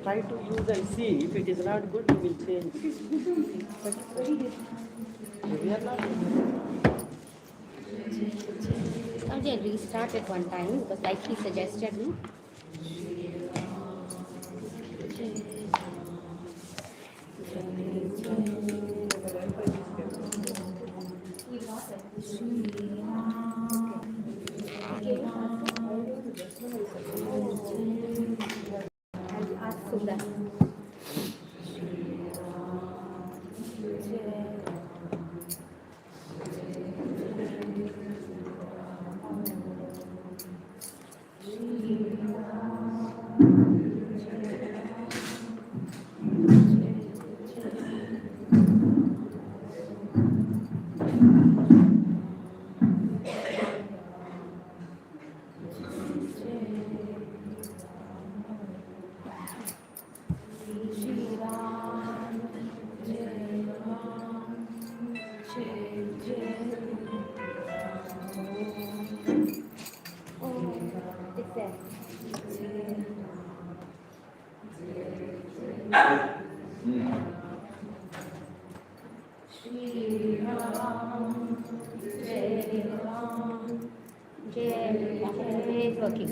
Try to use and see. If it is not good, we will change. We are not. I'll restart it one time because, like he suggested, no? I'll ask Sudha. It's working.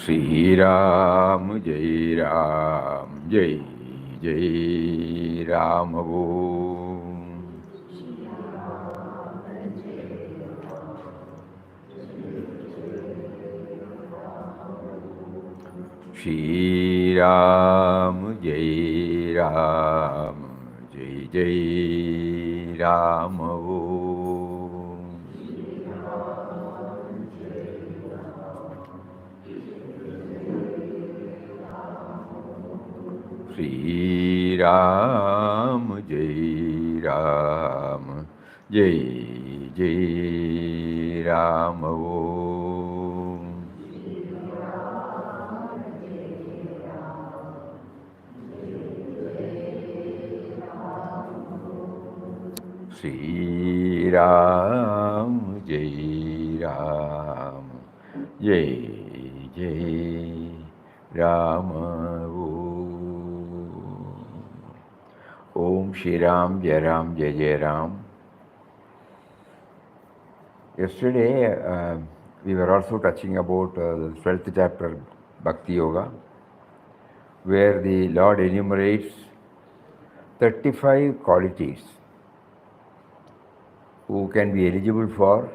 Shri Ram, Jai Ram, Jai Jai Ram. Shri Ram, Jai Ram, Jai Jai Ram. Shri Ram, Jai Ram, Jai Jai Ram. Shri Ram, Jai Ram, Jai Jai Ram. Om Shri Ram, Jai Ram, Jai Jai Ram. Yesterday, we were also touching about the 12th chapter, Bhakti Yoga, where the Lord enumerates 35 qualities who can be eligible for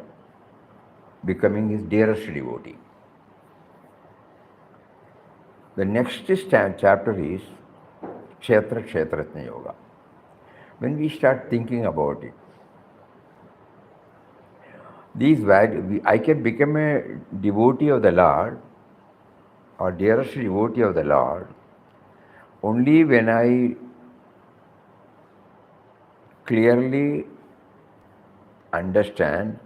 becoming his dearest devotee. The next chapter is Kshetra Kshetratna Yoga. When we start thinking about it, these values, I can become a devotee of the Lord or dearest devotee of the Lord only when I clearly understand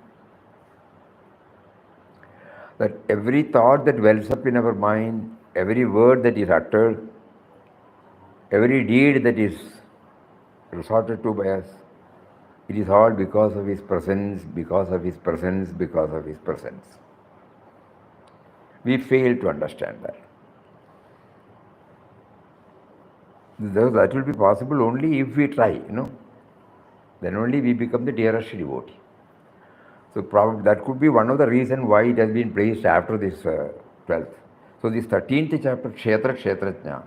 that every thought that wells up in our mind, every word that is uttered, every deed that is resorted to by us, it is all because of His presence, because of His presence, because of His presence. We fail to understand that. That will be possible only if we try, Then only we become the dearest devotee. So probably that could be one of the reasons why it has been placed after this 12th. So this 13th chapter, Kshetra Kshetratna,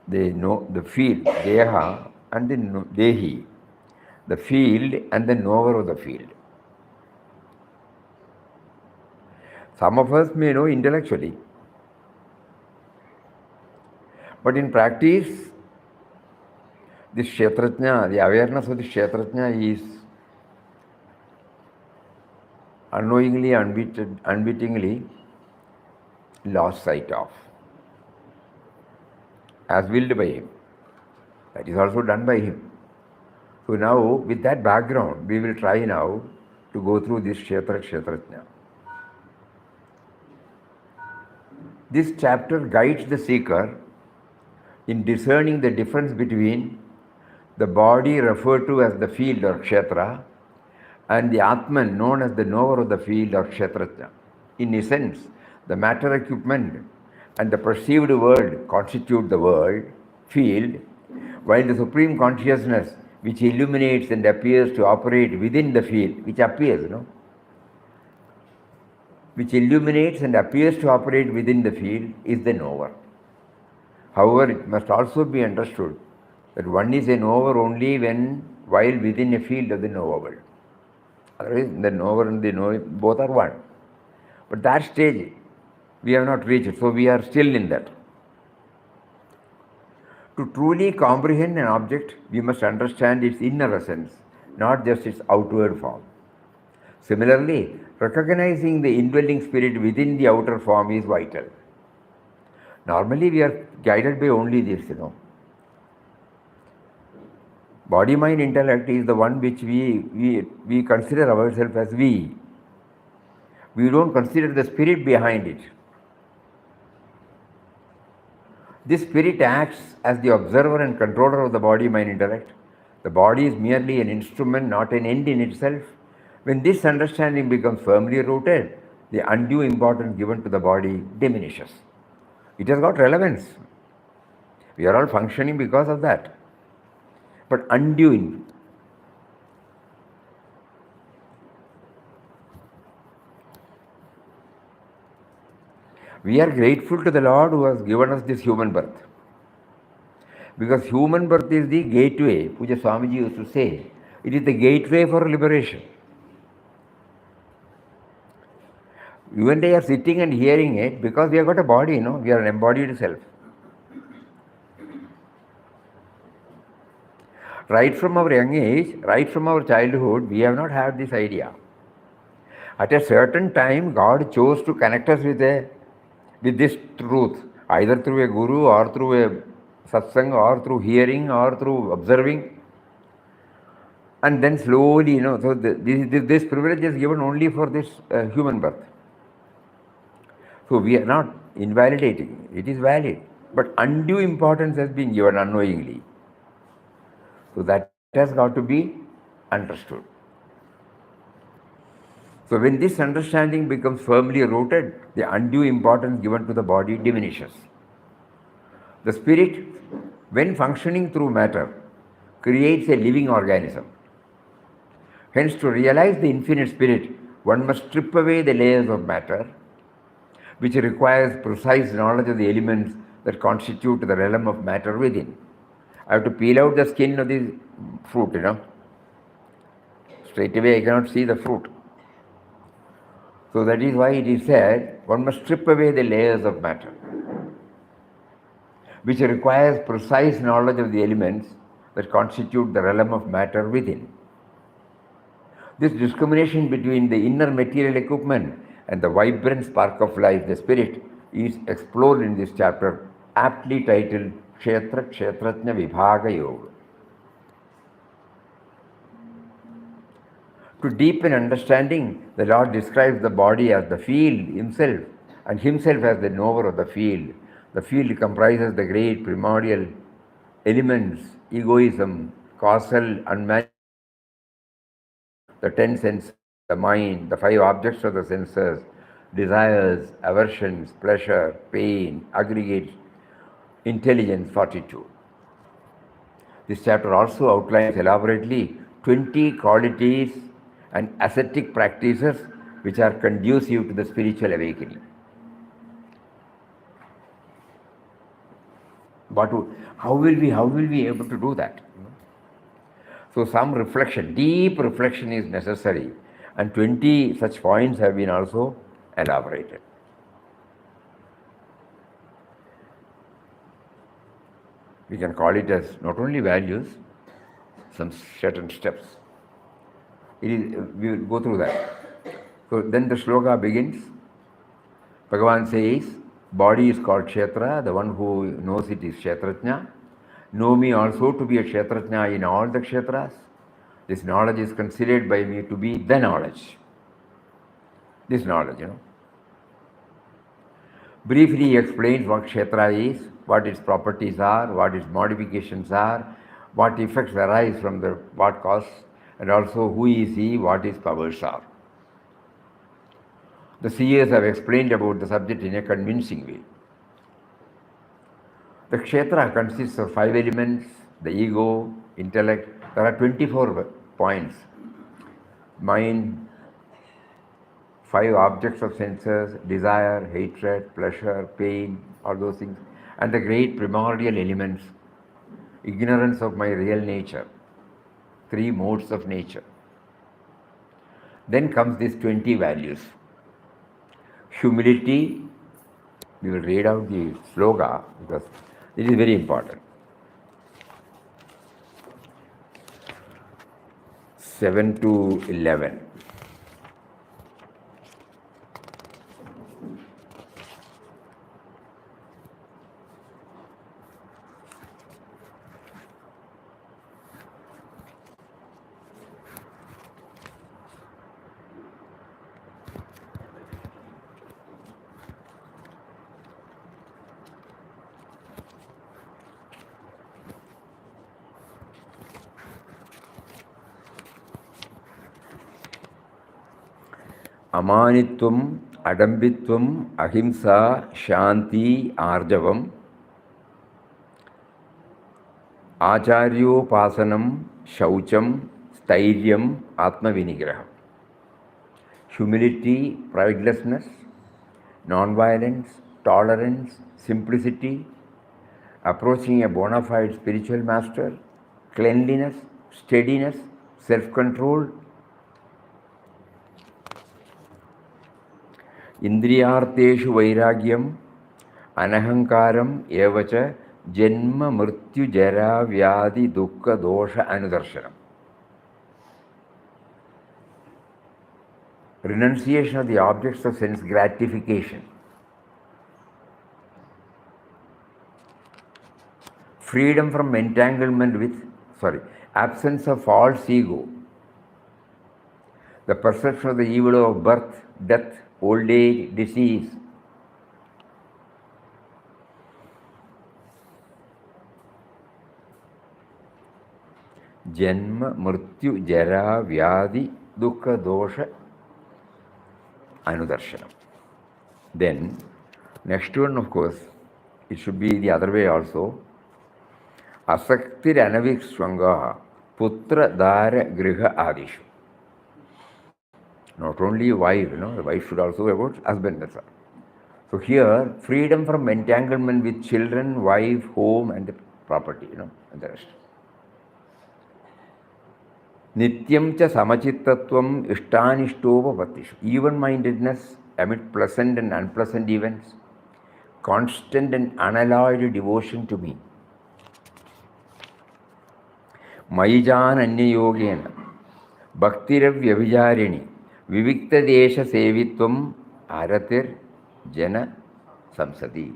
they know the field, Deha and the Dehi, the field and the knower of the field. Some of us may know intellectually, but in practice, this Kshetratna, the awareness of the Kshetratna is unknowingly, unwittingly lost sight of, as willed by him. That is also done by him. So now, with that background, we will try now to go through this Kshetra Kshetratna. This chapter guides the seeker in discerning the difference between the body referred to as the field or Kshetra and the Atman known as the knower of the field or Kshetratna. In essence, the matter equipment and the perceived world constitute the world, field, while the supreme consciousness which illuminates and appears to operate within the field, which appears, which illuminates and appears to operate within the field is the knower. However, it must also be understood that one is a knower only while within a field of the knowable. Otherwise, the knower and the knower both are one. But that stage we have not reached, so we are still in that. To truly comprehend an object, we must understand its inner essence, not just its outward form. Similarly, recognizing the indwelling spirit within the outer form is vital. Normally, we are guided by only this, Body, mind, intellect is the one which we consider ourselves as we. We don't consider the spirit behind it. This spirit acts as the observer and controller of the body, mind, intellect. The body is merely an instrument, not an end in itself. When this understanding becomes firmly rooted, the undue importance given to the body diminishes. It has got relevance. We are all functioning because of that. But undue. We are grateful to the Lord who has given us this human birth. Because human birth is the gateway, Puja Swamiji used to say, it is the gateway for liberation. You and I are sitting and hearing it because we have got a body, we are an embodied self. Right from our young age, right from our childhood, we have not had this idea. At a certain time, God chose to connect us with this truth, either through a guru or through a satsang or through hearing or through observing. And then slowly, so this privilege is given only for this human birth. So we are not invalidating, it is valid. But undue importance has been given unknowingly. So that has got to be understood. So when this understanding becomes firmly rooted, the undue importance given to the body diminishes. The spirit, when functioning through matter, creates a living organism. Hence, to realize the infinite spirit, one must strip away the layers of matter, which requires precise knowledge of the elements that constitute the realm of matter within. I have to peel out the skin of the fruit, Straight away I cannot see the fruit. So that is why it is said, one must strip away the layers of matter, which requires precise knowledge of the elements that constitute the realm of matter within. This discrimination between the inner material equipment and the vibrant spark of life, the spirit, is explored in this chapter, aptly titled Kshetra Kshetratnya Vibhaga Yoga. To deepen understanding, the Lord describes the body as the field himself, and himself as the knower of the field. The field comprises the great primordial elements, egoism, causal, unmanifest, the 10 senses, the mind, the 5 objects of the senses, desires, aversions, pleasure, pain, aggregate, intelligence, fortitude. This chapter also outlines elaborately 20 qualities and ascetic practices which are conducive to the spiritual awakening. But how will we be able to do that? So some reflection, deep reflection is necessary, and 20 such points have been also elaborated. We can call it as not only values, some certain steps. We will go through that. So then the shloka begins. Bhagavan says, body is called Kshetra, the one who knows it is Kshetratnya. Know me also to be a Kshetratnya in all the Kshetras. This knowledge is considered by me to be the knowledge. This knowledge, Briefly he explains what Kshetra is, what its properties are, what its modifications are, what effects arise from what cause, and also who is he, what his powers are. The seers have explained about the subject in a convincing way. The Kshetra consists of 5 elements, the ego, intellect. There are 24 points. Mind, 5 objects of senses, desire, hatred, pleasure, pain, all those things. And the great primordial elements, ignorance of my real nature, 3 modes of nature. Then comes these 20 values. Humility, we will read out the sloga because it is very important. 7 to 11. अमानित्वम अडंबित्वम अहिंसा शांति आर्जवम आचार्योपासनम शौचम स्थैर्यम आत्मविनिग्रह humility, pridelessness, non-violence, tolerance, simplicity, approaching a bona fide spiritual master, cleanliness, steadiness, self-control, इंद्रियार्थेषु वैराग्यम अनहंकारम एवच जन्म मृत्यु जरा व्याधि दुख दोष अनुदर्शनम. Renunciation of the objects of sense gratification, freedom from entanglement with, absence of false ego, the perception of the evil of birth, death, old age, disease, Janma, Mrityu, Jara, Vyadi, Dukkha, Dosha, Anudarshanam. Then, next one, of course, it should be the other way also. Asaktir Anavik Swangaha, Putra, Dara, Griha, Adishu. Not only wife, the wife should also be about husband. That's all. So here, freedom from entanglement with children, wife, home, and the property, and the rest. Nityam cha samachittatvam ishtanishtovavatishu. Even-mindedness amid pleasant and unpleasant events. Constant and unalloyed devotion to me. Maijan anyayogena. Bhaktiravyabhijarini. Viviktadesha sevitvam aratir jana samsadi.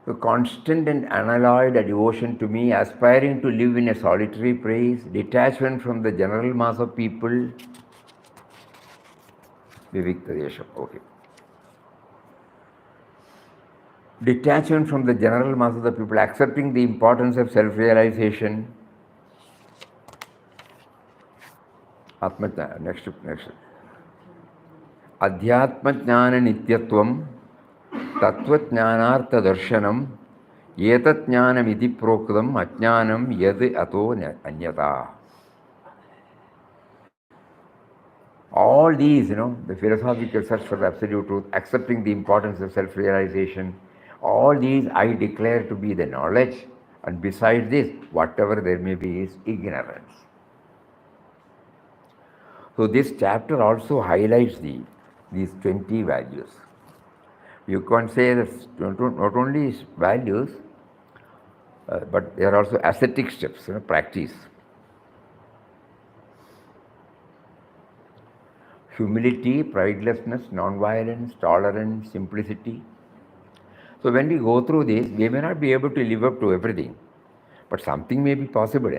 So constant and unalloyed devotion to me, aspiring to live in a solitary place, detachment from the general mass of people. Viviktadesha, okay. Detachment from the general mass of the people, accepting the importance of self-realization. Atmajnana, next. Adhyatmajnana nityatvam, tattvajnanartha darshanam, etatjnanam iti proktam, ajnanam yad ato anyata. All these, the philosophical search for the absolute truth, accepting the importance of self-realization, all these I declare to be the knowledge, and besides this, whatever there may be is ignorance. So this chapter also highlights these 20 values. You can say that not only values, but they are also ascetic steps, practice. Humility, pridelessness, non-violence, tolerance, simplicity. So when we go through this, we may not be able to live up to everything, but something may be possible,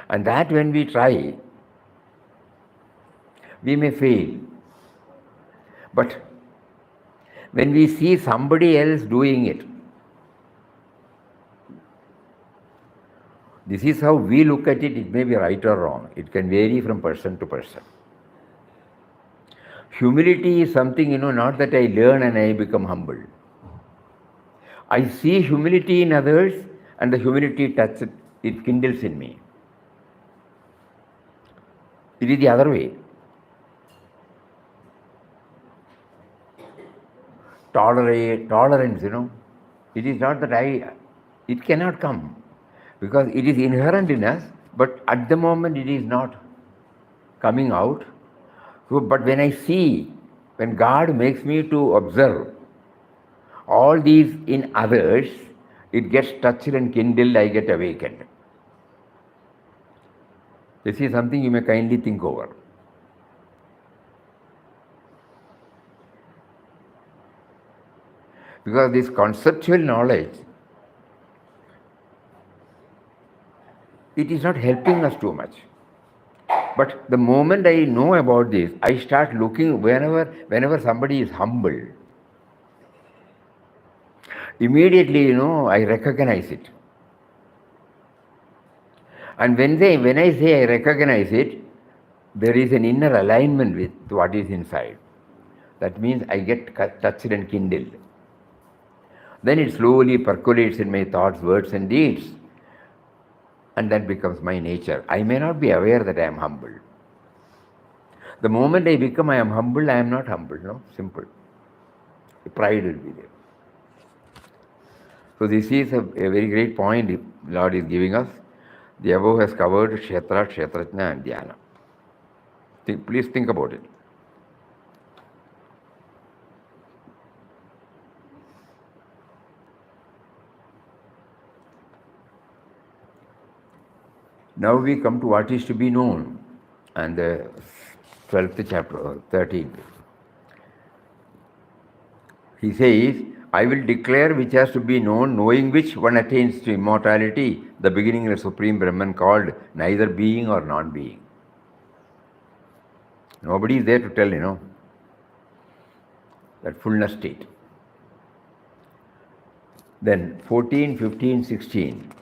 And that when we try, we may fail. But when we see somebody else doing it, this is how we look at it. It may be right or wrong. It can vary from person to person. Humility is something, not that I learn and I become humble. I see humility in others and the humility touches it kindles in me. It is the other way. Tolerance, it is not that it cannot come because it is inherent in us, but at the moment it is not coming out. So, but when I see, when God makes me to observe all these in others, it gets touched and kindled, I get awakened. This is something you may kindly think over. Because this conceptual knowledge, it is not helping us too much. But the moment I know about this, I start looking whenever somebody is humble. Immediately, I recognize it. And when I say I recognize it, there is an inner alignment with what is inside. That means I get touched and kindled. Then it slowly percolates in my thoughts, words and deeds. And that becomes my nature. I may not be aware that I am humble. The moment I become I am humble, I am not humble, simple. The pride will be there. So this is a very great point the Lord is giving us. The above has covered Kshetra, Kshetrajna and Dhyana. Please think about it. Now we come to what is to be known, and the 12th chapter, 13th. He says, I will declare which has to be known, knowing which one attains to immortality, the beginning of the Supreme Brahman called neither being or non-being. Nobody is there to tell, that fullness state. Then 14, 15, 16.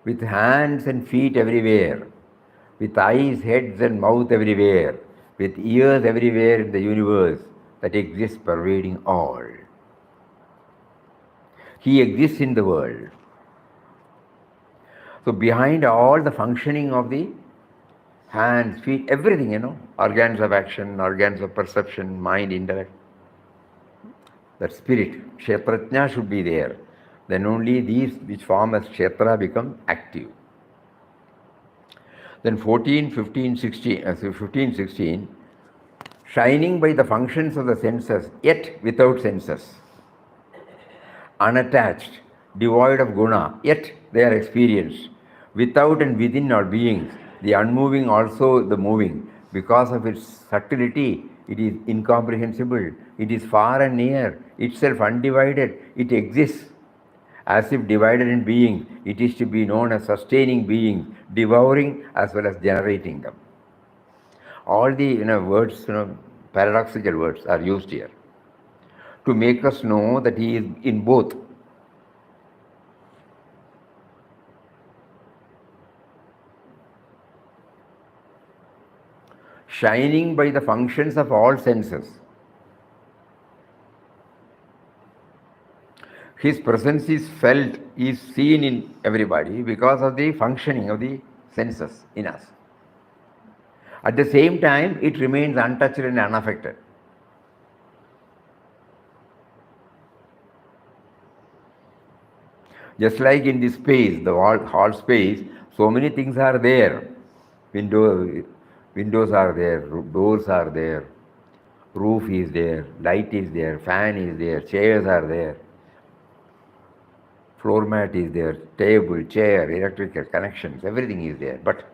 With hands and feet everywhere, with eyes, heads and mouth everywhere, with ears everywhere in the universe that exists pervading all. He exists in the world. So behind all the functioning of the hands, feet, everything, organs of action, organs of perception, mind, intellect, that spirit, Kshetrajna should be there. Then only these which form as Kshetra become active. Then 14, 15, 16, 15, 16, shining by the functions of the senses, yet without senses, unattached, devoid of guna, yet they are experienced. Without and within are beings, the unmoving also the moving. Because of its subtlety, it is incomprehensible, it is far and near, itself undivided, it exists. As if divided in being, it is to be known as sustaining being, devouring as well as generating them. All the words, paradoxical words are used here to make us know that he is in both. Shining by the functions of all senses. His presence is felt, is seen in everybody because of the functioning of the senses in us. At the same time, it remains untouched and unaffected. Just like in this space, the hall space, so many things are there. Windows are there, doors are there, roof is there, light is there, fan is there, chairs are there, floor mat is there, table, chair, electrical connections, everything is there. But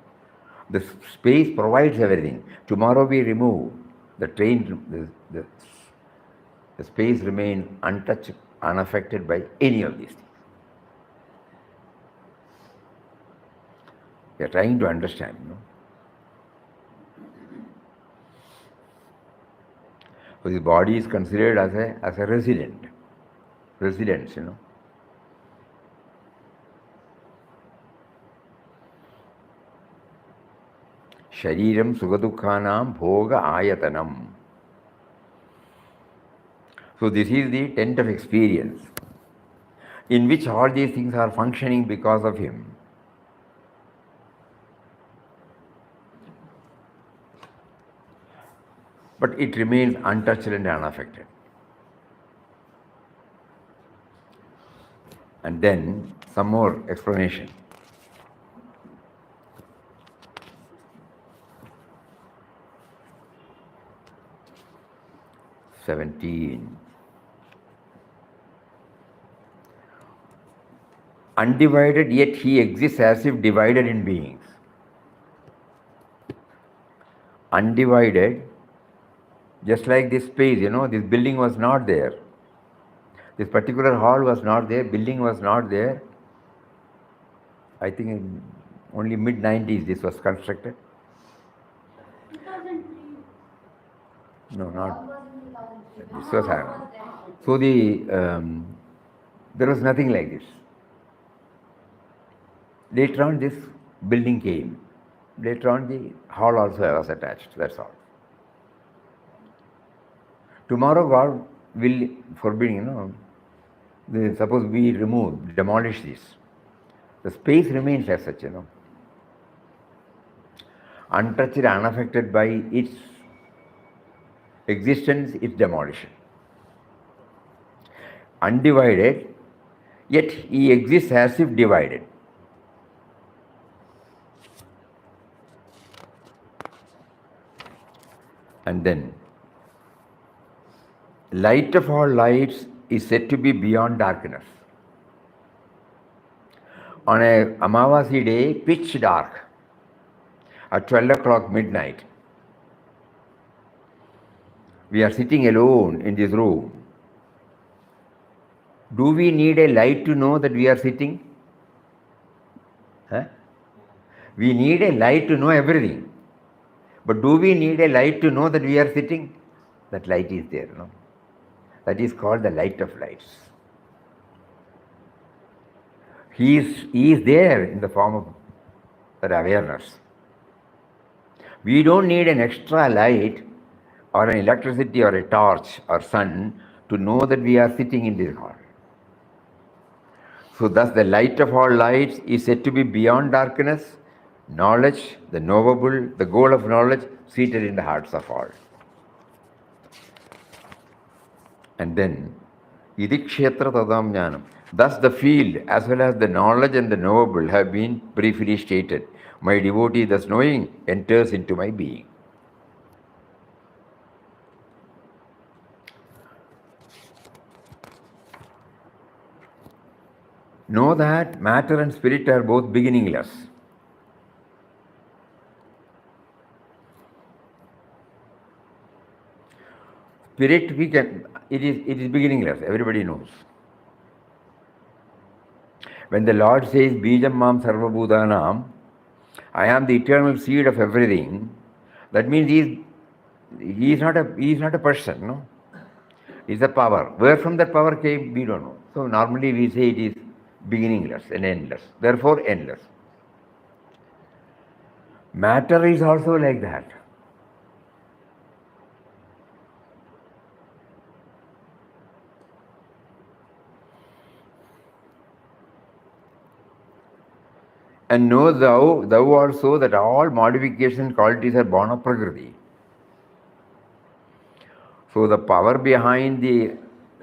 the space provides everything. Tomorrow we remove the train, the space remains untouched, unaffected by any of these things. We are trying to understand, So the body is considered as a residence, Shariram Sugadukhanam Bhoga Ayatanam. So this is the tent of experience, in which all these things are functioning because of him. But it remains untouched and unaffected. And then some more explanation. Undivided, yet he exists as if divided in beings. Undivided, just like this space, this building was not there. This particular hall was not there, building was not there. I think in only mid-90s this was constructed. 2003. No, not. 2003. This was happening. So there was nothing like this. Later on this building came. Later on the hall also was attached, that's all. Tomorrow God will forbid, suppose we demolish this. The space remains as such, untouched, unaffected by its existence, its demolition. Undivided, yet he exists as if divided. And then, light of all lights is said to be beyond darkness. On a Amavasi day, pitch dark, at 12 o'clock midnight, we are sitting alone in this room. Do we need a light to know that we are sitting? We need a light to know everything. But do we need a light to know that we are sitting? That light is there, That is called the light of lights. He is there in the form of that awareness. We don't need an extra light or an electricity or a torch or sun to know that we are sitting in this hall. So thus the light of all lights is said to be beyond darkness, knowledge, the knowable, the goal of knowledge seated in the hearts of all. And then, idikshetra tadam jnanam. Thus the field as well as the knowledge and the knowable have been briefly stated. My devotee thus knowing enters into my being. Know that matter and spirit are both beginningless. Spirit, it is beginningless, everybody knows. When the Lord says, Bijam Mam Sarvabhutanam, I am the eternal seed of everything, that means he is not a person, no? He is a power. Where from that power came, we don't know. So normally we say it is beginningless and endless, therefore endless. Matter is also like that. And know thou also that all modification qualities are born of Prakriti. So the power behind the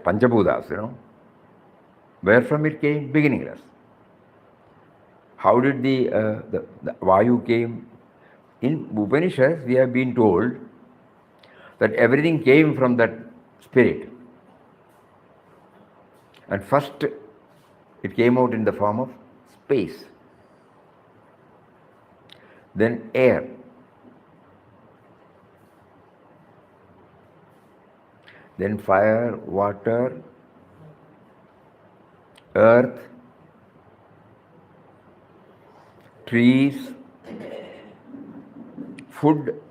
Panchabhutas, where from it came? Beginningless. How did the Vayu came? In Upanishads, we have been told that everything came from that spirit. And first, it came out in the form of space, then air, then fire, water, earth, trees, food,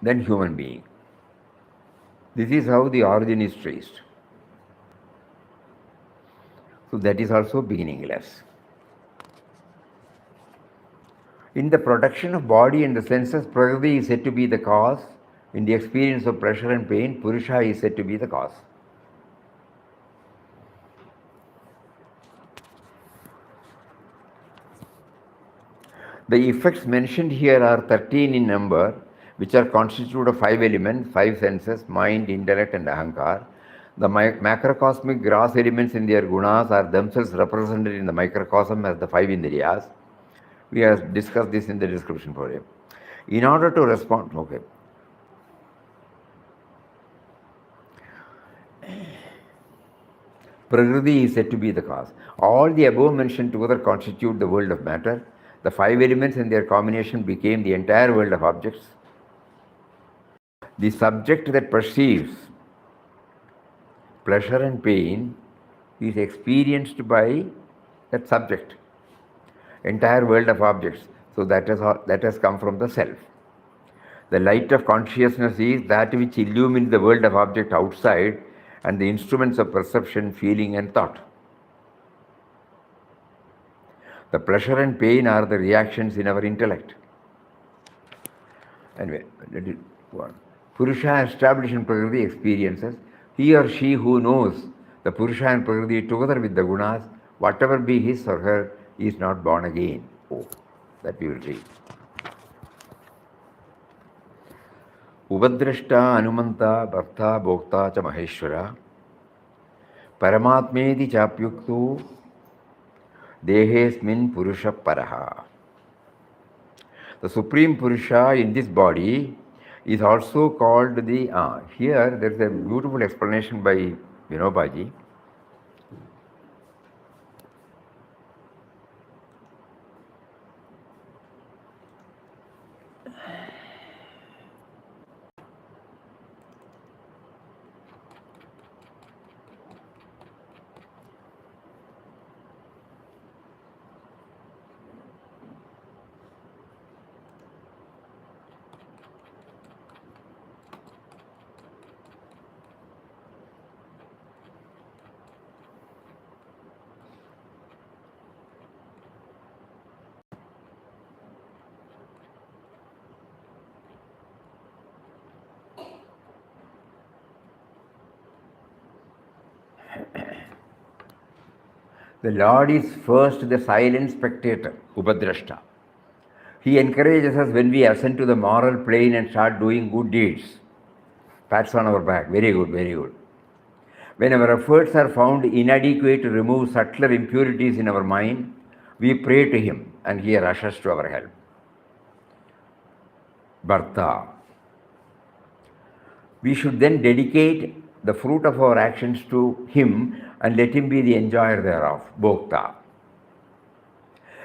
then human being. This is how the origin is traced. So that is also beginningless. In the production of body and the senses, Prakriti is said to be the cause. In the experience of pleasure and pain, Purusha is said to be the cause. The effects mentioned here are 13 in number, which are constituted of 5 elements, 5 senses, mind, intellect and ahankar. The macrocosmic gross elements in their gunas are themselves represented in the microcosm as the 5 indriyas. We have discussed this in the description for you. In order to respond, okay. Prakriti is said to be the cause. All the above mentioned together constitute the world of matter. The 5 elements and their combination became the entire world of objects. The subject that perceives pleasure and pain is experienced by that subject, entire world of objects. So that has come from the self. The light of consciousness is that which illumines the world of object outside and the instruments of perception, feeling and thought. The pleasure and pain are the reactions in our intellect. Anyway, let it go on. Purusha established in Prakriti experiences. He or she who knows the Purusha and Prakriti together with the gunas, whatever be his or her, is not born again. Oh, that we will read. Upadrashta Anumanta Bharta Bhokta Cha Maheshwara Paramatmedi Chapyuktu Dehesmin Purusha Paraha. The Supreme Purusha in this body is also called the... here there is a beautiful explanation by Vinobaji. The Lord is first the silent spectator, Upadrashta. He encourages us when we ascend to the moral plane and start doing good deeds. Pats on our back. Very good, very good. When our efforts are found inadequate to remove subtler impurities in our mind, we pray to Him and He rushes to our help. Bharta. We should then dedicate the fruit of our actions to Him and let Him be the enjoyer thereof, Bhokta.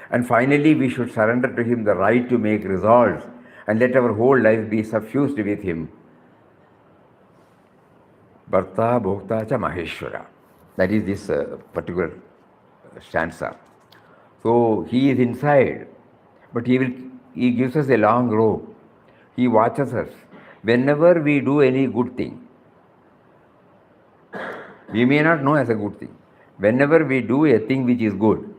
And finally, we should surrender to Him the right to make resolves and let our whole life be suffused with Him. Bharta, Bhokta cha Maheshwara. That is this particular stanza. So He is inside, but He gives us a long rope. He watches us. Whenever we do any good thing, we may not know as a good thing. Whenever we do a thing which is good,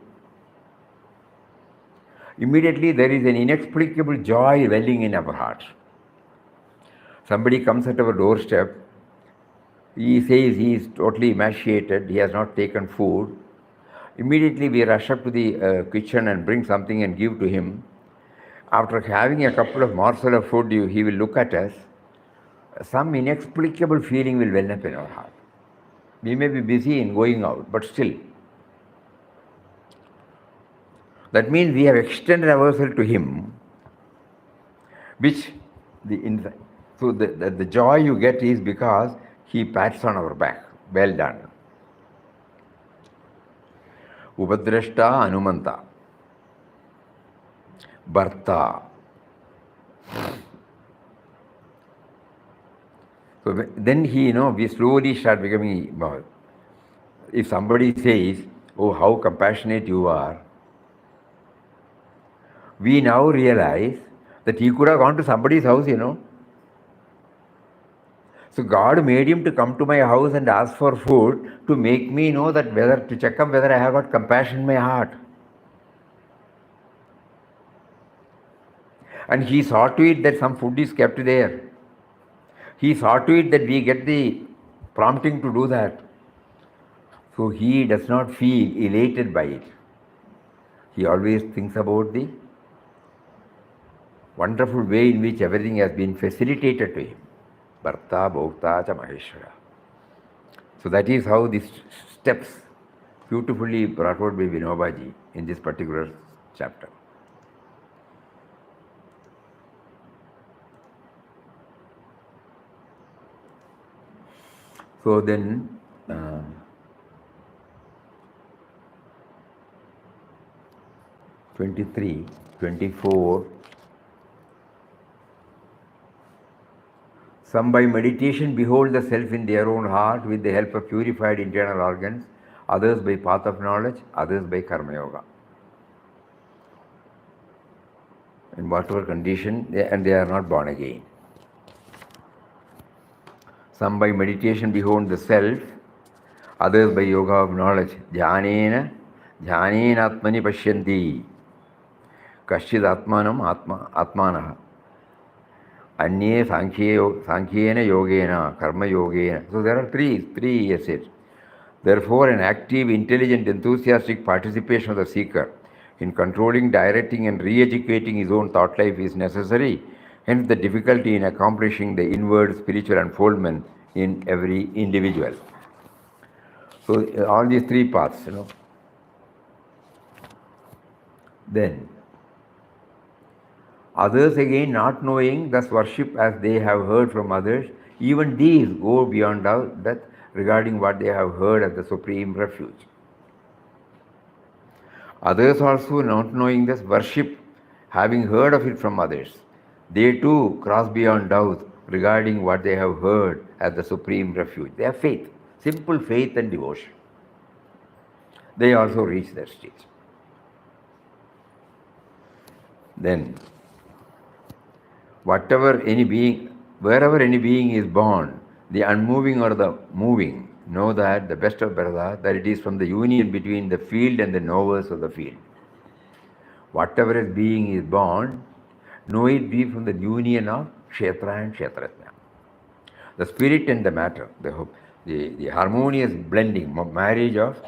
immediately there is an inexplicable joy welling in our hearts. Somebody comes at our doorstep, he says he is totally emaciated, he has not taken food. Immediately we rush up to the kitchen and bring something and give to him. After having a couple of morsels of food, he will look at us. Some inexplicable feeling will well up in our heart. We may be busy in going out, but still. That means we have extended ourselves to Him, which so the joy you get is because He pats on our back. Well done. Upadrashta Anumanta. Bharta. So then we slowly start becoming. If somebody says, "Oh, how compassionate you are," we now realize that he could have gone to somebody's house, So God made him to come to my house and ask for food to make me know that to check up whether I have got compassion in my heart. And He saw to it that some food is kept there. He saw to it that we get the prompting to do that. So He does not feel elated by it. He always thinks about the wonderful way in which everything has been facilitated to Him. Bharta, Bhokta cha Maheshwara. So that is how these steps beautifully brought out by Vinobaji in this particular chapter. So then, 23, 24. Some by meditation behold the self in their own heart with the help of purified internal organs, others by path of knowledge, others by karma yoga. In whatever condition, they are not born again. Some by meditation behold the self, others by yoga of knowledge. Jnanena atmani pashyanti. Kashchid atmanam atmanah. Anye sankhyeena yogena, karma yogena. So there are three essays. Therefore, an active, intelligent, enthusiastic participation of the seeker in controlling, directing and re-educating his own thought life is necessary. Hence the difficulty in accomplishing the inward spiritual unfoldment in every individual. So all these three paths, Then, others again not knowing, thus worship as they have heard from others. Even these go beyond doubt regarding what they have heard as the supreme refuge. Others also not knowing this worship, having heard of it from others. They too cross beyond doubt regarding what they have heard as the supreme refuge. They have faith, simple faith and devotion. They also reach that stage. Then, wherever any being is born, the unmoving or the moving, know that the best of Bharata, that it is from the union between the field and the knowers of the field. Whatever being is born, know it be from the union of Kshetra and Kshetrajna. The spirit and the matter, the harmonious blending, marriage of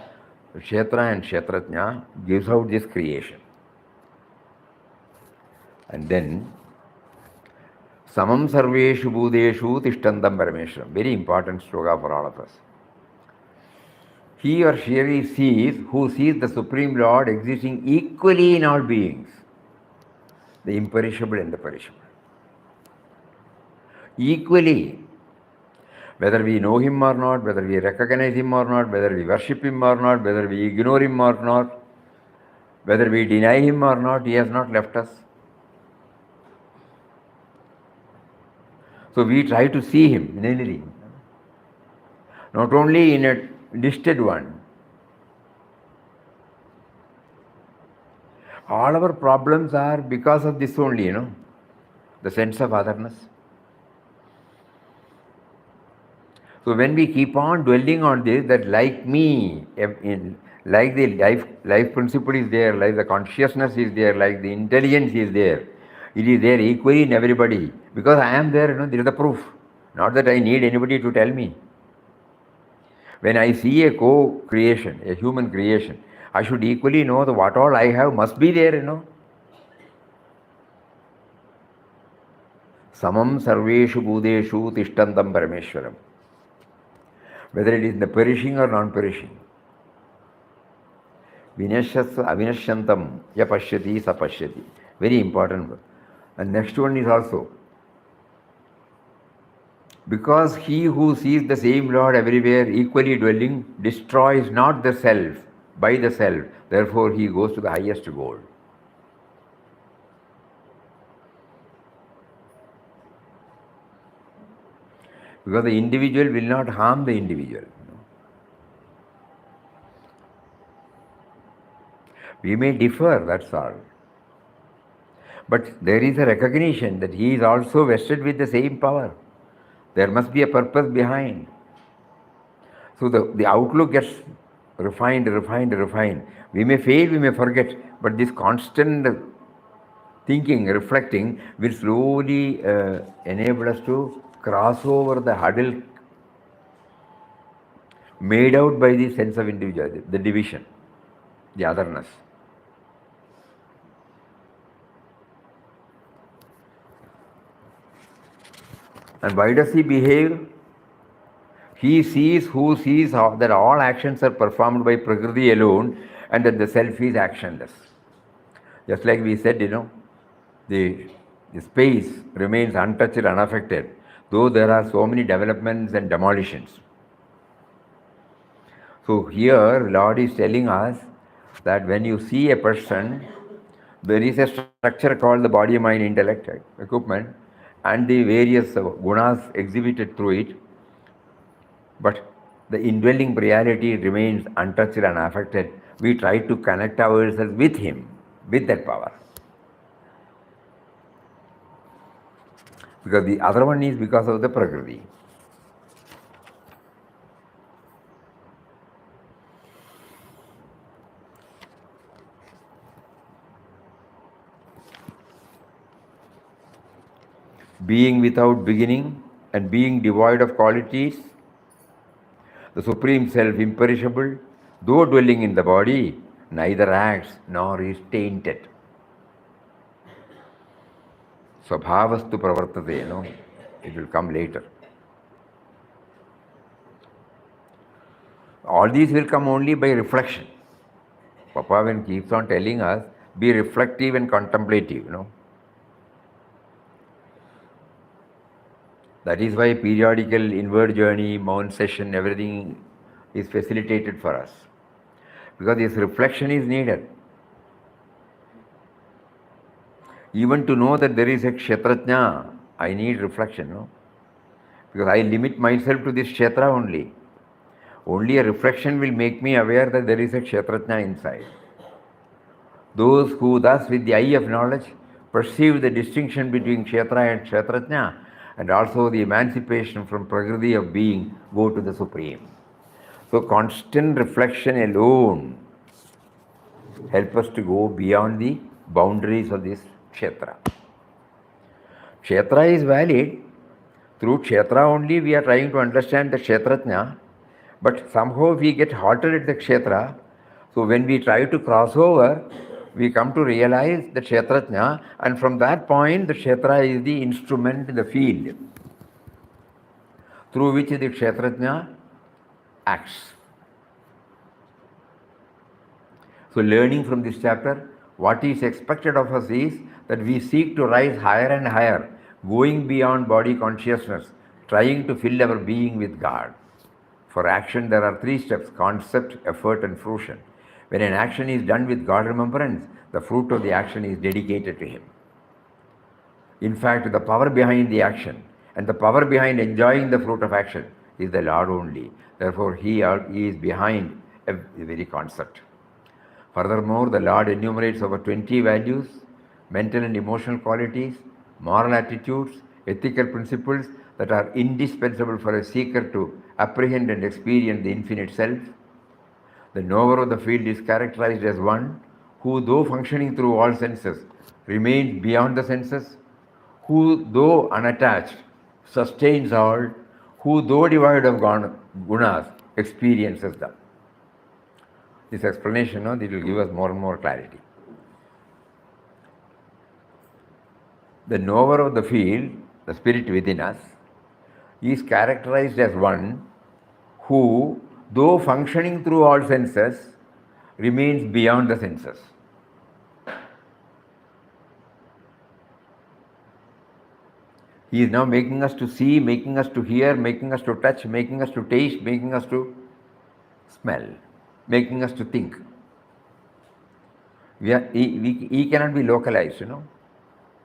Kshetra and Kshetrajna gives out this creation. And then Samam Sarveshu Bhudeshu Tishtantam Parameshwaram. Very important sloka for all of us. He or she sees, who sees the Supreme Lord existing equally in all beings, the imperishable and the perishable. Equally, whether we know him or not, whether we recognize him or not, whether we worship him or not, whether we ignore him or not, whether we deny him or not, he has not left us. So we try to see him in anything, not only in a distant one. All our problems are because of this only, the sense of otherness. So when we keep on dwelling on this, that like me, like the life principle is there, like the consciousness is there, like the intelligence is there, it is there equally in everybody. Because I am there, there is the proof. Not that I need anybody to tell me. When I see a co-creation, a human creation, I should equally know that what all I have must be there, Samam sarveshu bhudeshu tishtantam parameshwaram. Whether it is in the perishing or non-perishing. Vinashyasa avinashyantam ya pashyati sa pashyati. Very important. And next one is also, because he who sees the same Lord everywhere equally dwelling destroys not the self by the self, therefore he goes to the highest goal. Because the individual will not harm the individual. We may differ, that's all. But there is a recognition that he is also vested with the same power. There must be a purpose behind. So the outlook gets refined. We may fail, we may forget, but this constant thinking, reflecting will slowly enable us to cross over the hurdle made out by the sense of individuality, the division, the otherness. And why does he behave? He sees who sees that all actions are performed by Prakriti alone and that the self is actionless. Just like we said, the space remains untouched, unaffected, though there are so many developments and demolitions. So here Lord is telling us that when you see a person, there is a structure called the body, mind, intellect, equipment, and the various gunas exhibited through it, but the indwelling reality remains untouched and unaffected. We try to connect ourselves with him, with that power. Because the other one is because of the Prakriti. Being without beginning and being devoid of qualities, the Supreme Self, imperishable, though dwelling in the body, neither acts nor is tainted. Svabhavastu pravartate, it will come later. All these will come only by reflection. Papa when keeps on telling us, be reflective and contemplative, That is why periodical inward journey, mount session, everything is facilitated for us. Because this reflection is needed. Even to know that there is a Kshetrajna, I need reflection, Because I limit myself to this Kshetra only. Only a reflection will make me aware that there is a Kshetrajna inside. Those who thus with the eye of knowledge perceive the distinction between Kshetra and Kshetrajna, and also the emancipation from Prakriti of being, go to the Supreme. So constant reflection alone help us to go beyond the boundaries of this Kshetra. Kshetra is valid. Through Kshetra only we are trying to understand the Kshetrajna, but somehow we get halted at the Kshetra, So when we try to cross over, we come to realize the Kshetrajna, and from that point, the Kshetra is the instrument in the field through which the Kshetrajna acts. So learning from this chapter, what is expected of us is that we seek to rise higher and higher, going beyond body consciousness, trying to fill our being with God. For action, there are 3 steps: concept, effort, and fruition. When an action is done with God remembrance, the fruit of the action is dedicated to Him. In fact, the power behind the action and the power behind enjoying the fruit of action is the Lord only. Therefore, He is behind the very concept. Furthermore, the Lord enumerates over 20 values, mental and emotional qualities, moral attitudes, ethical principles that are indispensable for a seeker to apprehend and experience the infinite self. The knower of the field is characterized as one who, though functioning through all senses, remains beyond the senses, who, though unattached, sustains all, who, though devoid of gunas, experiences them. This explanation, it will give us more and more clarity. The knower of the field, the spirit within us, is characterized as one who, though functioning through all senses, remains beyond the senses. He is now making us to see, making us to hear, making us to touch, making us to taste, making us to smell, making us to think. He cannot be localized,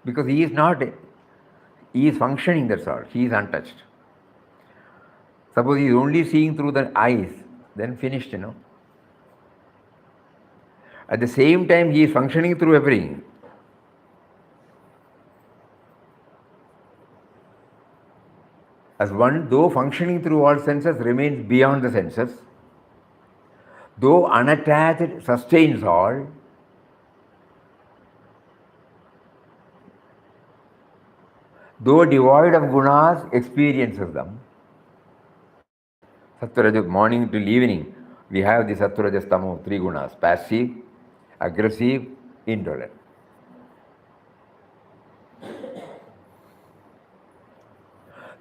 because he is functioning, that's all. He is untouched. Suppose he is only seeing through the eyes, then finished, At the same time, he is functioning through everything. As one, though functioning through all senses, remains beyond the senses, though unattached, sustains all, though devoid of gunas, experiences them. Sattva, morning till evening, we have the Sattva, Rajas, Tamo, 3 gunas: passive, aggressive, indolent.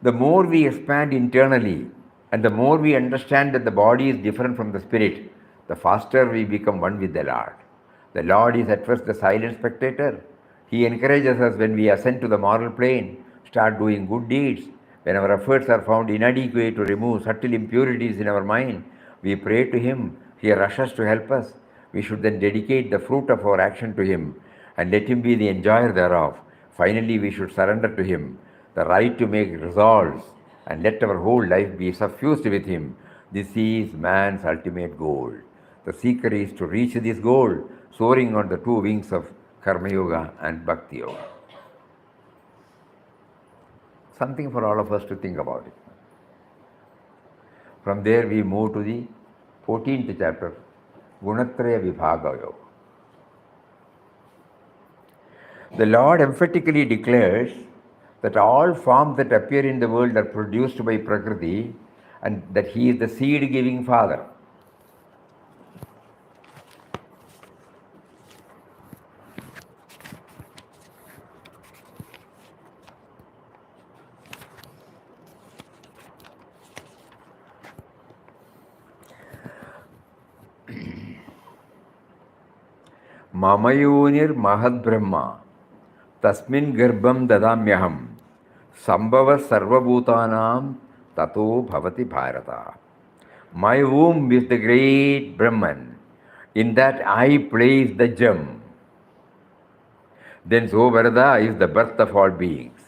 The more we expand internally and the more we understand that the body is different from the spirit, the faster we become one with the Lord. The Lord is at first the silent spectator. He encourages us when we ascend to the moral plane, start doing good deeds. When our efforts are found inadequate to remove subtle impurities in our mind, we pray to Him. He rushes to help us. We should then dedicate the fruit of our action to Him and let Him be the enjoyer thereof. Finally, we should surrender to Him the right to make resolves and let our whole life be suffused with Him. This is man's ultimate goal. The seeker is to reach this goal, soaring on the 2 wings of Karma Yoga and Bhakti Yoga. Something for all of us to think about it. From there we move to the 14th chapter, Gunatraya Vibhaga Yoga. The Lord emphatically declares that all forms that appear in the world are produced by Prakriti and that He is the seed-giving Father. Mamayonir Mahad Brahma Tasmin Garbham Dadamyaham Sambhava Sarvabhutanam Tato Bhavati Bharata. My womb is the great Brahman. In that I place the gem. Then so Varada is the birth of all beings.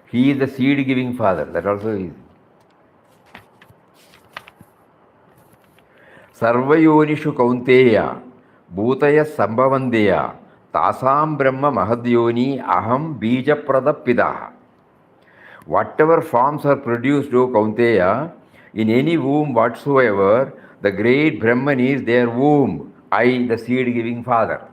He is the seed-giving Father. That also is. Sarvayonishu Kaunteya Bhutaya Sambhavandeya Tasam Brahma Mahadyoni Aham Bija Pradapidaha. Whatever forms are produced, O Kaunteya, in any womb whatsoever, the great Brahman is their womb, I, the seed-giving Father.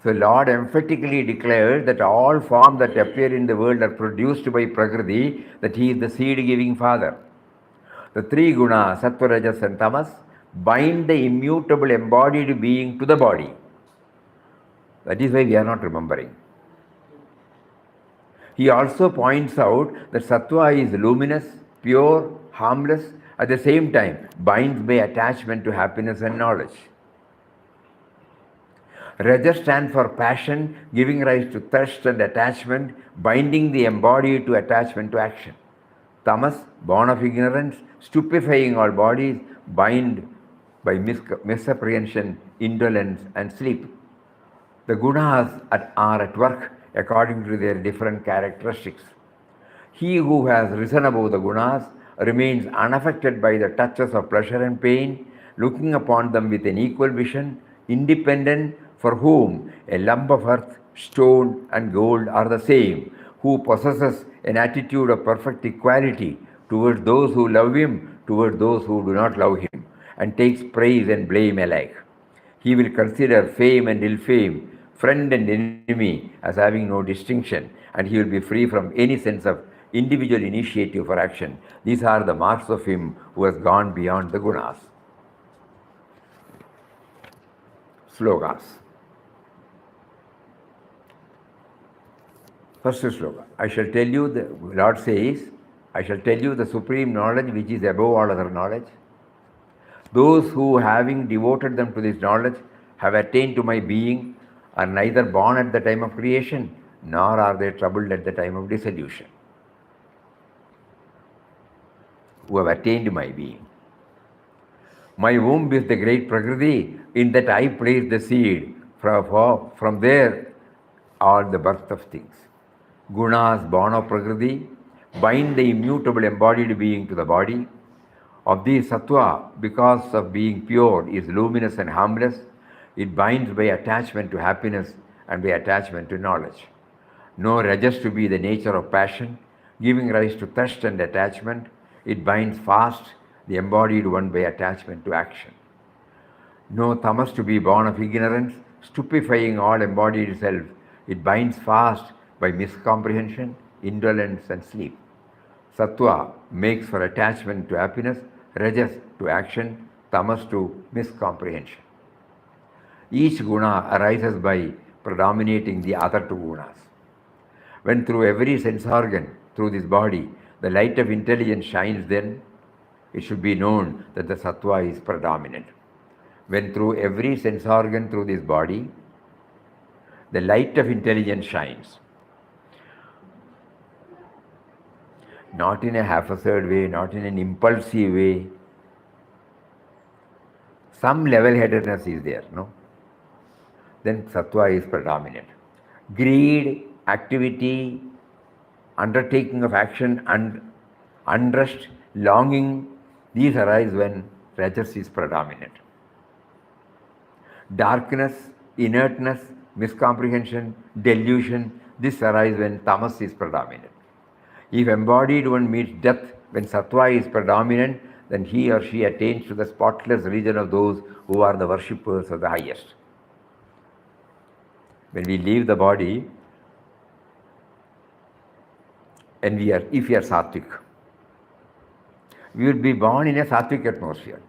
So Lord emphatically declares that all forms that appear in the world are produced by Prakriti, that he is the seed-giving father. The three gunas, Sattva, Rajas and Tamas, bind the immutable embodied being to the body. That is why we are not remembering. He also points out that Sattva is luminous, pure, harmless, at the same time binds by attachment to happiness and knowledge. Rajas stands for passion, giving rise to thirst and attachment, binding the embodied to attachment to action. Tamas, born of ignorance, stupefying all bodies, bind by misapprehension, indolence, and sleep. The gunas are at work according to their different characteristics. He who has risen above the gunas remains unaffected by the touches of pleasure and pain, looking upon them with an equal vision, independent, for whom a lump of earth, stone, and gold are the same, who possesses an attitude of perfect equality towards those who love him, towards those who do not love him, and takes praise and blame alike. He will consider fame and ill fame, friend and enemy as having no distinction, and he will be free from any sense of individual initiative for action. These are the marks of him who has gone beyond the gunas. Slokas. First sloka. I shall tell you, the Lord says, I shall tell you the supreme knowledge which is above all other knowledge. Those who, having devoted them to this knowledge, have attained to my being, are neither born at the time of creation, nor are they troubled at the time of dissolution. Who have attained my being. My womb is the great Prakriti, in that I place the seed. From there are the birth of things. Gunas, born of Prakriti, bind the immutable embodied being to the body. Of these, Sattva, because of being pure, is luminous and harmless. It binds by attachment to happiness and by attachment to knowledge. No Rajas to be the nature of passion, giving rise to thirst and attachment. It binds fast the embodied one by attachment to action. No Tamas to be born of ignorance, stupefying all embodied self. It binds fast by miscomprehension, indolence and sleep. Sattva makes for attachment to happiness, Rajas to action, Tamas to miscomprehension. Each guna arises by predominating the other two gunas. When through every sense organ, through this body, the light of intelligence shines, then it should be known that the Sattva is predominant. When through every sense organ, through this body, the light of intelligence shines. Not in a haphazard way, not in an impulsive way. Some level-headedness is there, no? Then Sattva is predominant. Greed, activity, undertaking of action, and unrest, longing, these arise when Rajas is predominant. Darkness, inertness, miscomprehension, delusion, this arises when Tamas is predominant. If embodied one meets death when Sattva is predominant, then he or she attains to the spotless region of those who are the worshippers of the highest. When we leave the body, and if we are sattvic, we will be born in a sattvic atmosphere.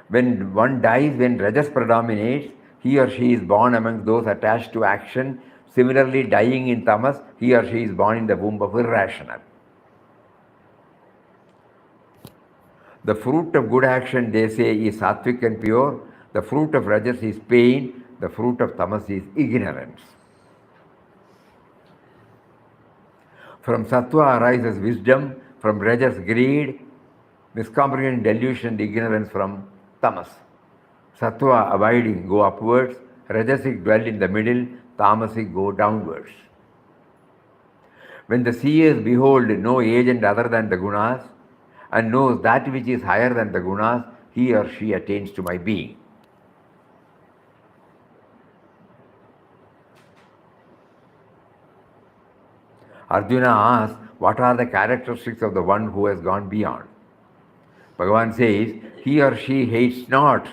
When one dies, when Rajas predominates, he or she is born among those attached to action. Similarly, dying in Tamas, he or she is born in the womb of irrational. The fruit of good action, they say, is sattvic and pure. The fruit of Rajas is pain. The fruit of Tamas is ignorance. From Sattva arises wisdom, from Rajas greed, miscomprehension, delusion, ignorance from Tamas. Sattva abiding go upwards, Rajasic dwell in the middle, Tamasic go downwards. When the seers behold no agent other than the gunas and knows that which is higher than the gunas, he or she attains to my being. Arjuna asks, what are the characteristics of the one who has gone beyond? Bhagavan says, he or she hates not.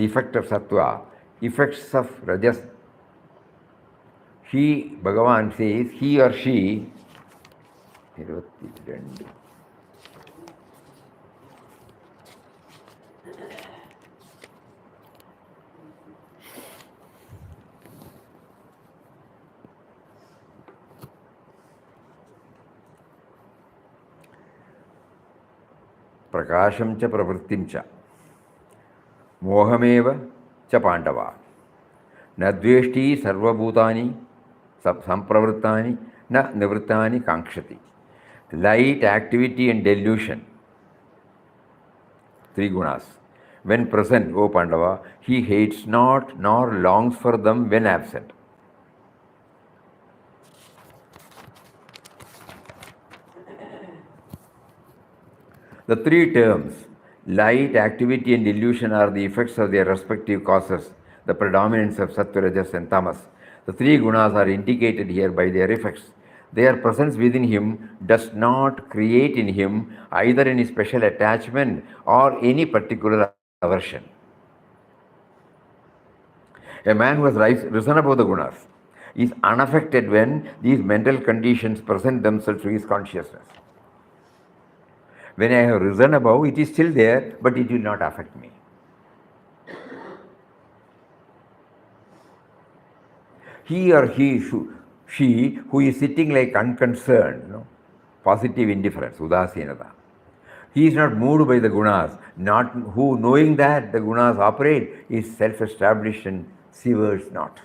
the effect of sattva, effects of rajas. He, Bhagavan says, he or she, 22. Prakasham cha pravrittim cha mohameva cha pandava nadveshti sarvabhutani sampravrittani na nivrittani kankshati. Light, activity and delusion, three gunas. When present, O Pandava, he hates not nor longs for them when absent. The three terms, light, activity and illusion, are the effects of their respective causes, the predominance of Sattva, Rajas and Tamas. The three gunas are indicated here by their effects. Their presence within him does not create in him either any special attachment or any particular aversion. A man who has risen above the gunas is unaffected when these mental conditions present themselves to his consciousness. When I have risen above, it is still there, but it will not affect me. He or she who is sitting like unconcerned, positive indifference, udasinata. He is not moved by the gunas, not who, knowing that the gunas operate, is self-established and severs not.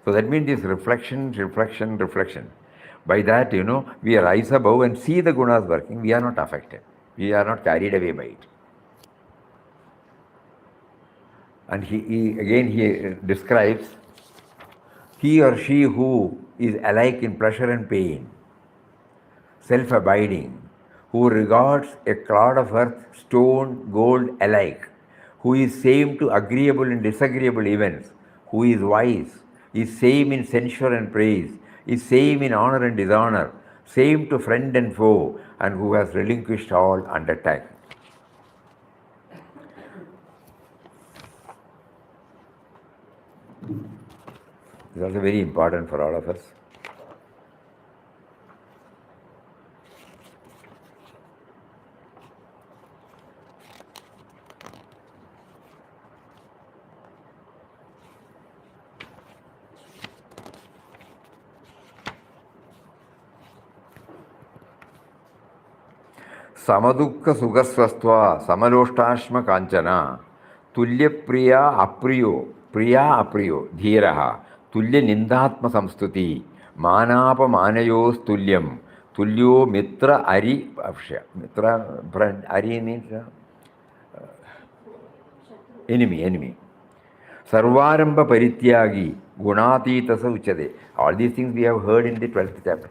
So that means this reflection. By that, we rise above and see the gunas working. We are not affected. We are not carried away by it. And he describes he or she who is alike in pleasure and pain, self-abiding, who regards a clod of earth, stone, gold alike, who is same to agreeable and disagreeable events, who is wise, is same in censure and praise, is same in honor and dishonor, same to friend and foe, and who has relinquished all undertaking. This is also very important for all of us. समदुःख सुखस्वस्थ समलोष्टाश्म Kanchana तुल्य प्रिया अप्रियो धीरः तुल्य निंदात्म संस्तुति मानापमानयोस्तुल्यम तुल्यो मित्र अरि अरि means enemy sarvarambha parityagi gunatita uchade. All these things we have heard in the 12th chapter.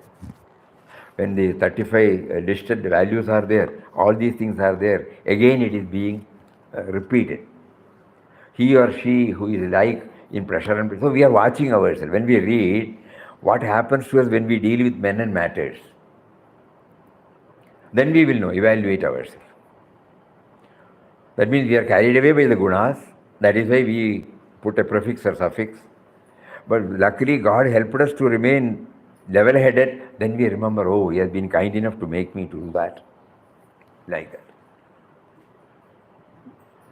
When the 35 listed values are there, all these things are there. Again it is being repeated. He or she who is like in pressure and so we are watching ourselves. When we read, what happens to us when we deal with men and matters? Then we will know, evaluate ourselves. That means we are carried away by the gunas. That is why we put a prefix or suffix. But luckily God helped us to remain level-headed. Then we remember, oh, he has been kind enough to make me to do that. Like that.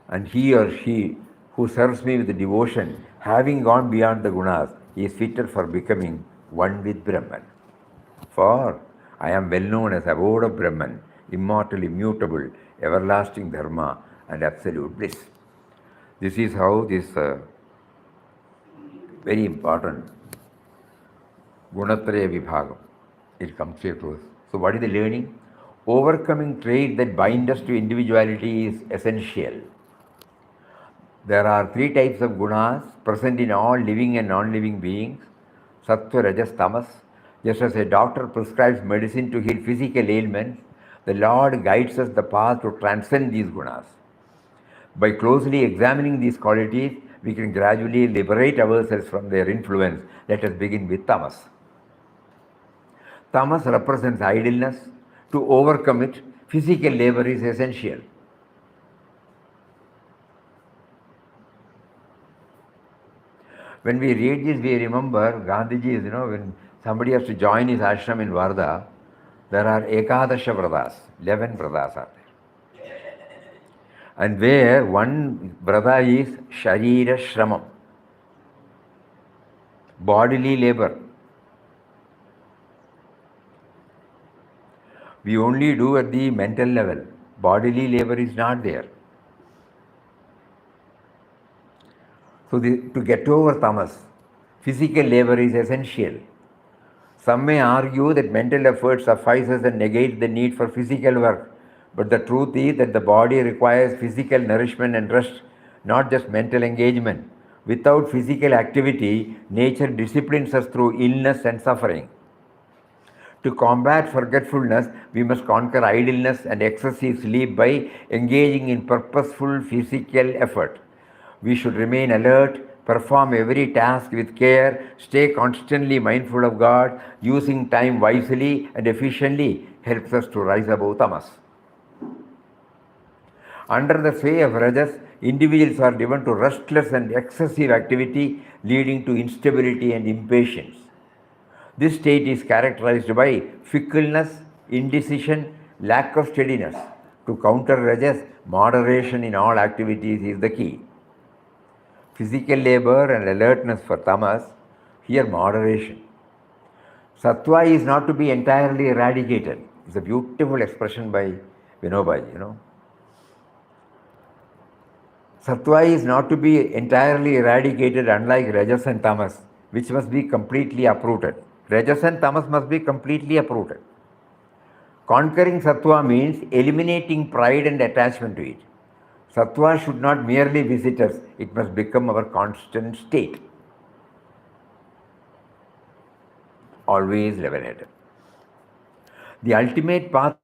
And he or she who serves me with devotion, having gone beyond the gunas, is fitter for becoming one with Brahman. For I am well known as abode of Brahman, immortal, immutable, everlasting dharma and absolute bliss. This is how this very important Gunatraya Vibhagam, it comes to a close. So what is the learning? Overcoming traits that bind us to individuality is essential. There are three types of gunas present in all living and non-living beings. Sattva, Rajas, Tamas. Just as a doctor prescribes medicine to heal physical ailments, the Lord guides us the path to transcend these gunas. By closely examining these qualities, we can gradually liberate ourselves from their influence. Let us begin with Tamas. Tamas represents idleness. To overcome it, physical labor is essential. When we read this, we remember Gandhiji's, when somebody has to join his ashram in Varda, there are Ekadasha Vradas, 11 Vradas are there. And where one Vrada is Sharira Shramam, bodily labor. We only do at the mental level. Bodily labor is not there. So to get over tamas, physical labor is essential. Some may argue that mental effort suffices and negates the need for physical work. But the truth is that the body requires physical nourishment and rest, not just mental engagement. Without physical activity, nature disciplines us through illness and suffering. To combat forgetfulness, we must conquer idleness and excessive sleep by engaging in purposeful physical effort. We should remain alert, perform every task with care, stay constantly mindful of God. Using time wisely and efficiently helps us to rise above tamas. Under the sway of rajas, individuals are driven to restless and excessive activity, leading to instability and impatience. This state is characterized by fickleness, indecision, lack of steadiness. To counter rajas, moderation in all activities is the key. Physical labor and alertness for tamas, here moderation. Sattva is not to be entirely eradicated. It's a beautiful expression by Vinobaji, Sattva is not to be entirely eradicated, unlike rajas and tamas, which must be completely uprooted. Rajas and tamas must be completely uprooted. Conquering sattva means eliminating pride and attachment to it. Sattva should not merely visit us, it must become our constant state. Always level-headed. The ultimate path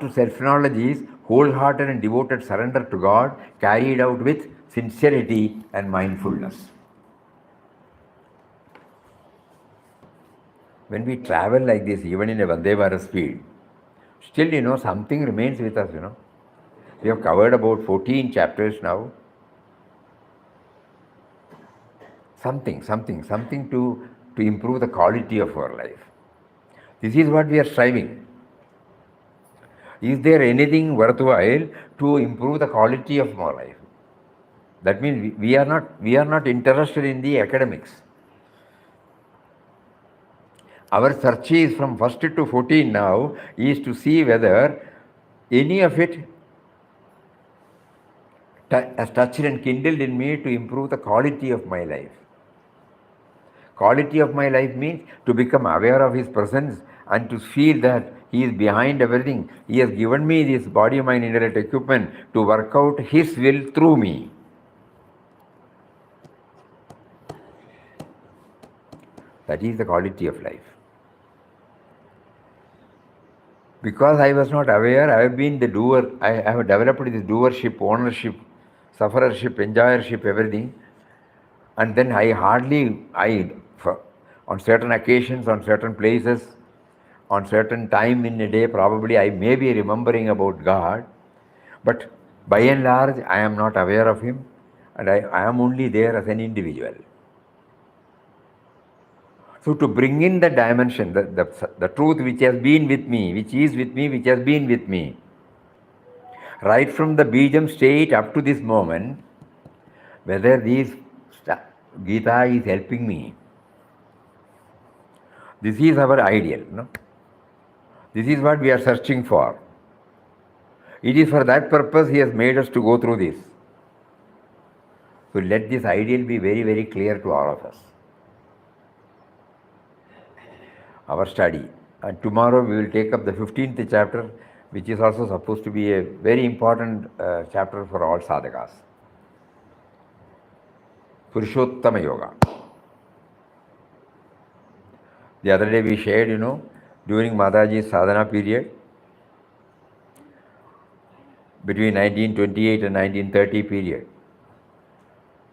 to self-knowledge is wholehearted and devoted surrender to God, carried out with sincerity and mindfulness. When we travel like this, even in a Vande Bharat speed, still, something remains with us, We have covered about 14 chapters now. Something to improve the quality of our life. This is what we are striving. Is there anything worthwhile to improve the quality of our life? That means we are not interested in the academics. Our search is from 1st to 14 now is to see whether any of it has touched and kindled in me to improve the quality of my life. Quality of my life means to become aware of His presence and to feel that He is behind everything. He has given me this body, mind, intellect equipment to work out His will through me. That is the quality of life. Because I was not aware, I have been the doer. I have developed this doership, ownership, sufferership, enjoyership, everything. And then on certain occasions, on certain places, on certain time in a day, probably I may be remembering about God. But by and large, I am not aware of Him. And I am only there as an individual. So to bring in the dimension, the truth which has been with me, which is with me, which has been with me, right from the Bijam state up to this moment, whether this Gita is helping me, this is our ideal. This is what we are searching for. It is for that purpose He has made us to go through this. So let this ideal be very, very clear to all of us. Our study. And tomorrow we will take up the 15th chapter, which is also supposed to be a very important chapter for all sadhakas. Purushottama Yoga. The other day we shared, during Mataji's sadhana period, between 1928 and 1930 period,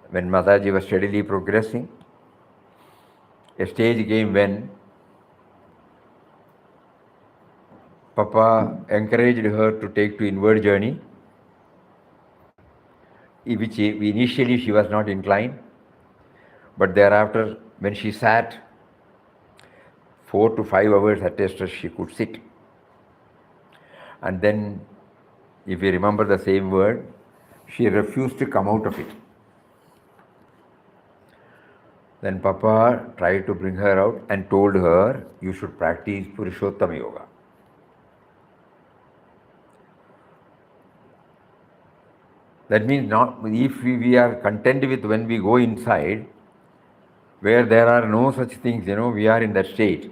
when Mataji was steadily progressing, a stage came when Papa encouraged her to take to inward journey, which initially she was not inclined. But thereafter, when she sat 4 to 5 hours at a stretch, she could sit. And then, if you remember the same word, she refused to come out of it. Then Papa tried to bring her out and told her, you should practice Purushottama Yoga. That means not if we are content with when we go inside, where there are no such things, we are in that state.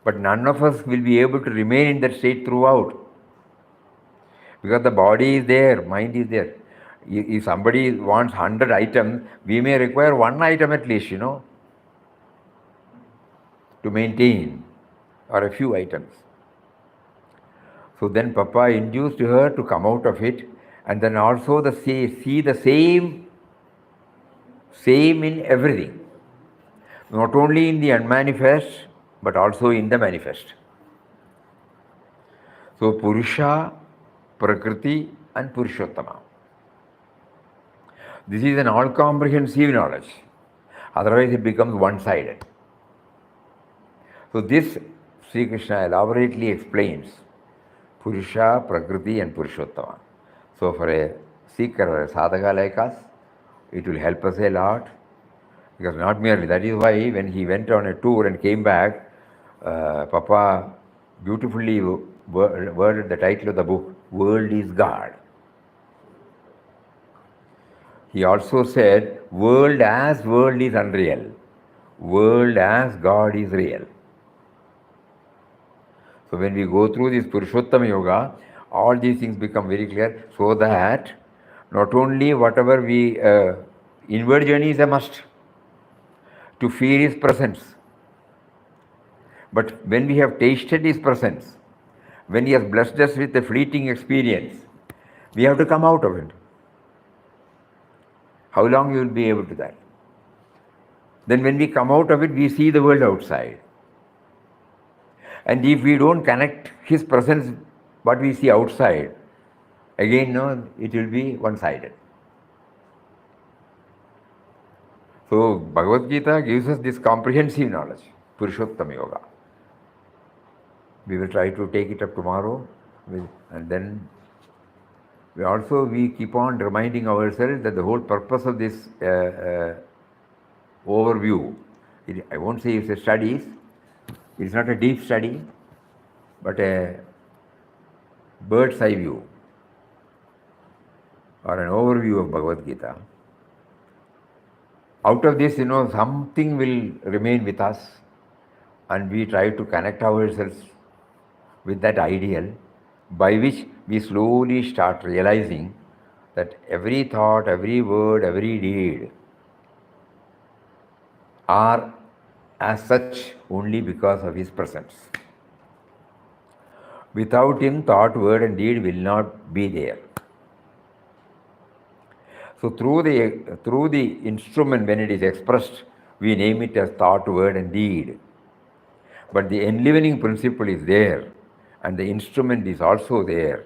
But none of us will be able to remain in that state throughout. Because the body is there, mind is there. If somebody wants 100 items, we may require one item at least, to maintain, or a few items. So then Papa induced her to come out of it, and then also see the same in everything. Not only in the unmanifest, but also in the manifest. So Purusha, Prakriti and Purushottama. This is an all-comprehensive knowledge. Otherwise it becomes one-sided. So this Sri Krishna elaborately explains Purusha, Prakriti and Purushottama. So for a seeker or a sadhaka like us, it will help us a lot. Because not merely, that is why when he went on a tour and came back, Papa beautifully worded the title of the book, World is God. He also said, world as world is unreal. World as God is real. So when we go through this Purushottama Yoga, all these things become very clear, so that not only whatever we, inward journey is a must, to feel His presence. But when we have tasted His presence, when He has blessed us with a fleeting experience, we have to come out of it. How long you will be able to that? Then when we come out of it, we see the world outside. And if we don't connect His presence, what we see outside, again, no, it will be one-sided. So Bhagavad Gita gives us this comprehensive knowledge, Purushottama Yoga. We will try to take it up tomorrow, and then we keep on reminding ourselves that the whole purpose of this overview, I won't say it's a study, it's not a deep study, but a bird's eye view or an overview of Bhagavad Gita. Out of this, something will remain with us, and we try to connect ourselves with that ideal, by which we slowly start realizing that every thought, every word, every deed are as such only because of His presence. Without Him, thought, word and deed will not be there. So through the instrument, when it is expressed, we name it as thought, word and deed. But the enlivening principle is there, and the instrument is also there.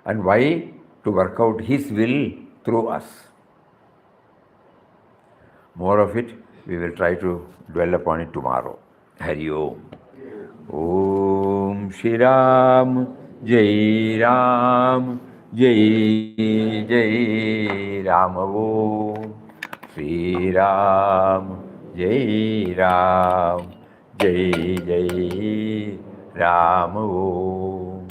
And why? To work out His will through us. More of it, we will try to dwell upon it tomorrow. Hari Om. Om Shri Ram, Jai Ram, Jai Jai Ram. Om Shri Ram, Jai Ram, Jai Jai Ram. Om.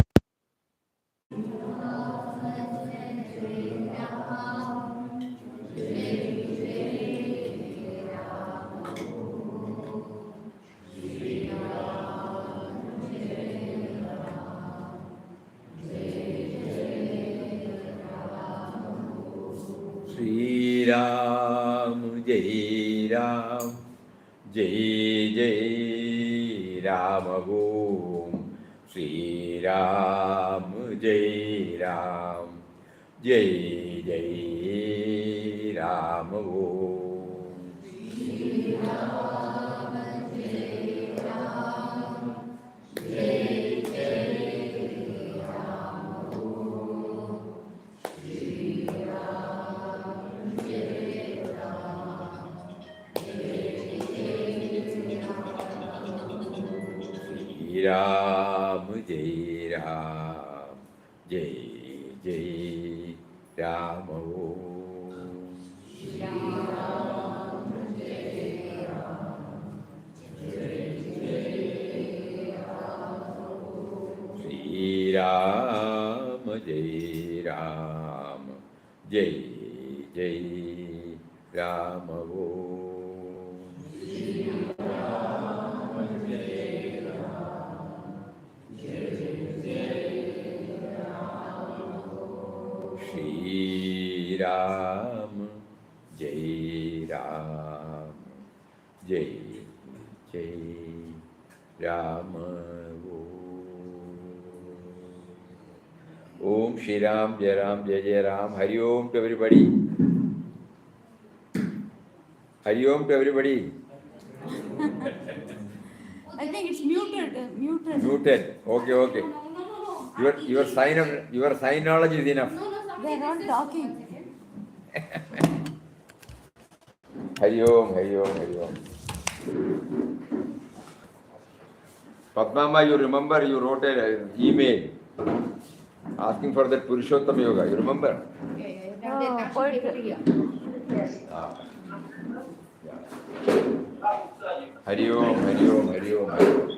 Shri Ram, Jai Ram, Jai Jai Ram. Om Shri Ram, Jai Ram, Jai Jai Ram. Om. Shri Ram, Jai Ram, Jai Jai Ram. Om. Shri Ram, Jai Ram, Jai Ram, Jai Ram, Jai Jai Ram. Om. Shri Ram, Jai Ram, Jai Jai Ram. Om. Shri Ram, Jai Ram, Jai Jai Ram. Om Shri Ram, Jai Ram, Jai Jai Ram. Hari Om to everybody. Hari Om to everybody. I think it's muted. Muted. Muted. Okay, okay. Your sign knowledge is enough. They're not talking. Hari Om, Hari Om, Hari Om. Padmama, you remember you wrote an email asking for that Purushottam Yoga. You remember? Hari Om, Hari Om, Hari Om.